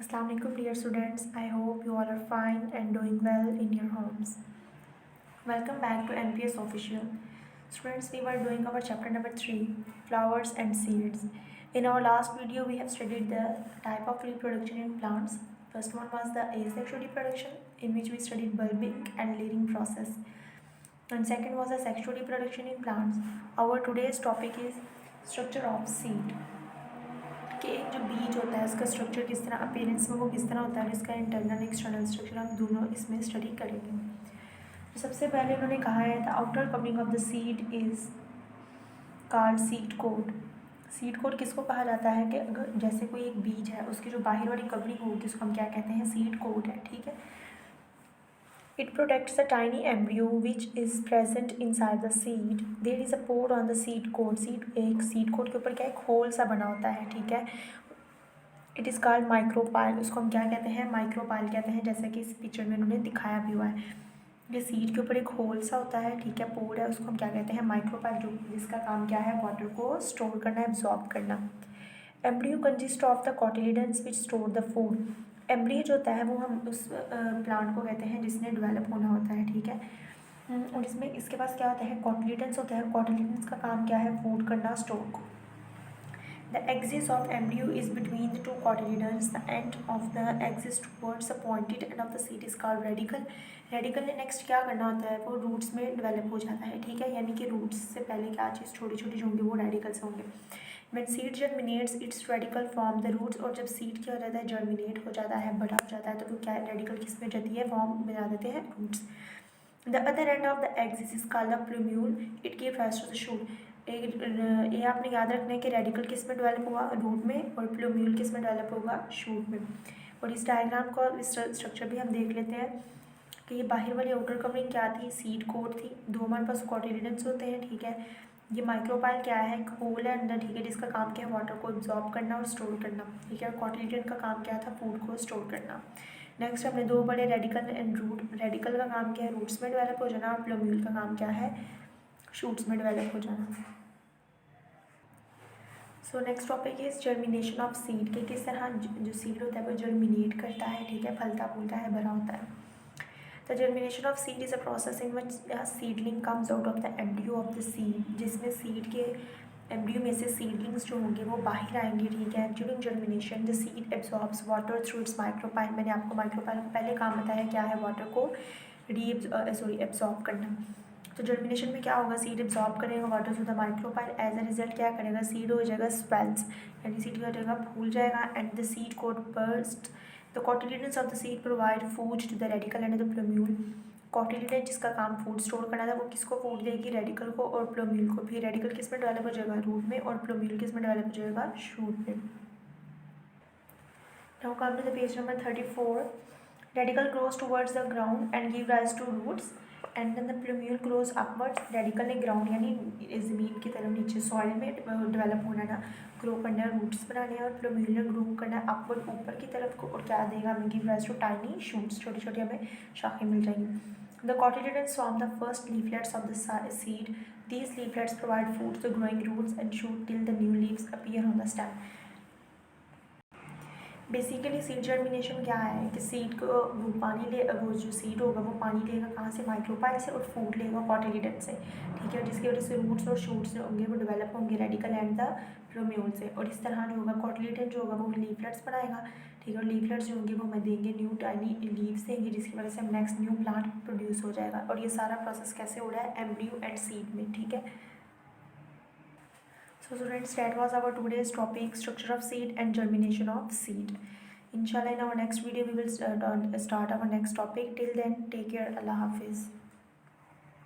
Assalamu alaikum dear students. I hope you all are fine and doing well in your homes. Welcome back to NPS Official. Students, we were doing our chapter number 3, Flowers and Seeds. In our last video, we have studied the type of reproduction in plants. First one was the asexual reproduction, in which we studied bulbing and layering process. And second was the sexual reproduction in plants. Our today's topic is structure of seed. कि एक जो बीज होता है उसका structure किस तरह appearance में वो किस तरह होता है, इसका इंटरनल एक्सटर्नल स्ट्रक्चर हम दोनों इसमें स्टडी करेंगे। तो सबसे पहले उन्होंने कहा है the outer covering of the seed is called seed coat. Seed coat किसको कहा जाता है कि अगर जैसे कोई एक बीज है उसकी जो बाहर वाली कवरिंग होगी उसको हम क्या कहते हैं, सीड कोट है। ठीक है। It protects the tiny embryo which is present inside the seed. There is a pore on the seed coat. एक seed coat के ऊपर क्या एक होल सा बना होता है। ठीक है। It is called micropyle. उसको हम क्या कहते हैं, माइक्रोपाइल कहते हैं, जैसा कि इस पिक्चर में उन्होंने दिखाया भी हुआ है। ये सीड के ऊपर एक होल सा होता है, ठीक है, पोर है, उसको हम क्या कहते हैं, माइक्रोपाइल, जो जिसका काम क्या है, वाटर को स्टोर करना, एब्जॉर्ब करना। Embryo consist of the cotyledons which store the food. Embryo जो होता है वो हम उस प्लांट को कहते हैं जिसने डेवलप होना होता है। ठीक है। और इसमें इसके पास क्या होता है, कॉटिलिडन्स होता है। कॉटिलिडन्स का काम क्या है, फूड करना, स्टोर को। The axis of embryo is between the two cotyledons. The end of the axis towards the pointed end of the seed is called radicle. Radical ने नेक्स्ट क्या करना होता है, वो रूट्स में डेवलप हो जाता है। ठीक है, यानी कि रूट्स से पहले क्या चीज़ छोटी छोटी जो होंगी वो रेडिकल्स होंगे। When seed germinates its radical form the roots, और जब सीड क्या हो जाता है, जर्मिनेट हो जाता है, बड़ा हो जाता है, तो वो क्या रेडिकल किस में जाती है, फॉर्म बना देते हैं, roots. The other end of the axis is called the plumule. It gives rise to the shoot. ये आपने याद रखना है कि रेडिकल किस में डेवलप हुआ, रूट में, और प्लूम्यूल किस में डेवलप होगा, शूट में। और इस डायग्राम का स्ट्रक्चर भी हम देख लेते हैं कि ये बाहर वाली आउटर कवरिंग क्या थी, सीड कोट थी। दो हमारे पास कॉटिलिडन्स होते हैं। ठीक है। ये माइक्रोपाइल क्या है, होल है अंदर। ठीक है, जिसका काम क्या है, वाटर को एब्जॉर्ब करना और स्टोर करना। ठीक है। कॉटिलिडन का काम क्या था, फूड को स्टोर करना। नेक्स्ट हमने दो बड़े रेडिकल एंड रूट। रेडिकल का काम क्या है, रूट्स में डेवलप हो जाना, और प्लूम्यूल का काम क्या है, शूट्स में डेवलप हो जाना। So next topic is germination of seed, कि किस तरह जो सीड होता है वो जर्मिनेट करता है। ठीक है, फलता फूलता है, बड़ा होता है। The germination of seed is a process in which seedling comes out of the embryo of the seed, जिसमें सीड के एम्ब्रियो में से सीडलिंग्स जो होंगे वो बाहर आएंगे। ठीक है। During germination the seed absorbs water through it's micropyle. मैंने आपको माइक्रोपाइल का पहले काम बताया क्या है, वाटर को एब्जॉर्ब करना। तो जर्मिनेशन में क्या होगा, सीड एब्जॉर्ब करेगा water through the micropyle. As a result क्या करेगा, सीड हो जाएगा स्वेल्स, यानी सीड क्या हो जाएगा, फूल जाएगा। And the seed coat burst. The cotyledons of the seed provide food to the radicle and the plumule. Cotyledon जिसका काम फूड स्टोर करना था वो किसको फूड देगी, रेडिकल को और प्लूम्यूल को। फिर रेडिकल किस में डेवलप हो जाएगा, रूट में, और प्लूम्यूल किस में डेवलप हो जाएगा, शूट में। Now come to the page number 34. Radical grows towards the ground and give rise to roots, and then the plumule grows upwards. Radical ने ग्राउंड यानी ज़मीन की तरफ नीचे सॉइल में डेवलप होना ना, ग्रो करना है, रूट्स बनाने हैं, और प्लूम्यूल ने ग्रो करना है अपवर्ड, ऊपर की तरफ को, और क्या देगा हमें, give rise to tiny shoots, छोटी छोटी हमें शाखें मिल जाएंगी। The cotyledons form the first leaflets of the seed. These leaflets provide food to the growing roots and shoot till the new leaves appear on the stem. Basically seed germination क्या है कि seed को वो पानी ले, वो जो seed होगा वो पानी लेगा कहाँ से, माइक्रोपाइल से, और फूड लेगा कॉटिलिडन से। ठीक है। जिसकी वजह से रूट्स और शूट्स जो होंगे वो डेवलप होंगे रेडिकल एंड द प्लूम्यूल से। और इस तरह जो होगा कॉटिलिडन जो होगा वो लीफलेट्स बनाएगा। ठीक है। और लीफलेट्स जो होंगे वो हमें देंगे न्यू टाइनी लीव्स देंगे, जिसकी वजह से हम नेक्स्ट न्यू प्लांट प्रोड्यूस हो जाएगा। और ये सारा प्रोसेस कैसे हो रहा है, एम्ब्रियो एंड सीड में। ठीक है। So students, that was our today's topic, structure of seed and germination of seed. Inshallah, in our next video we will start our next topic. Till then, take care. Allah Hafiz.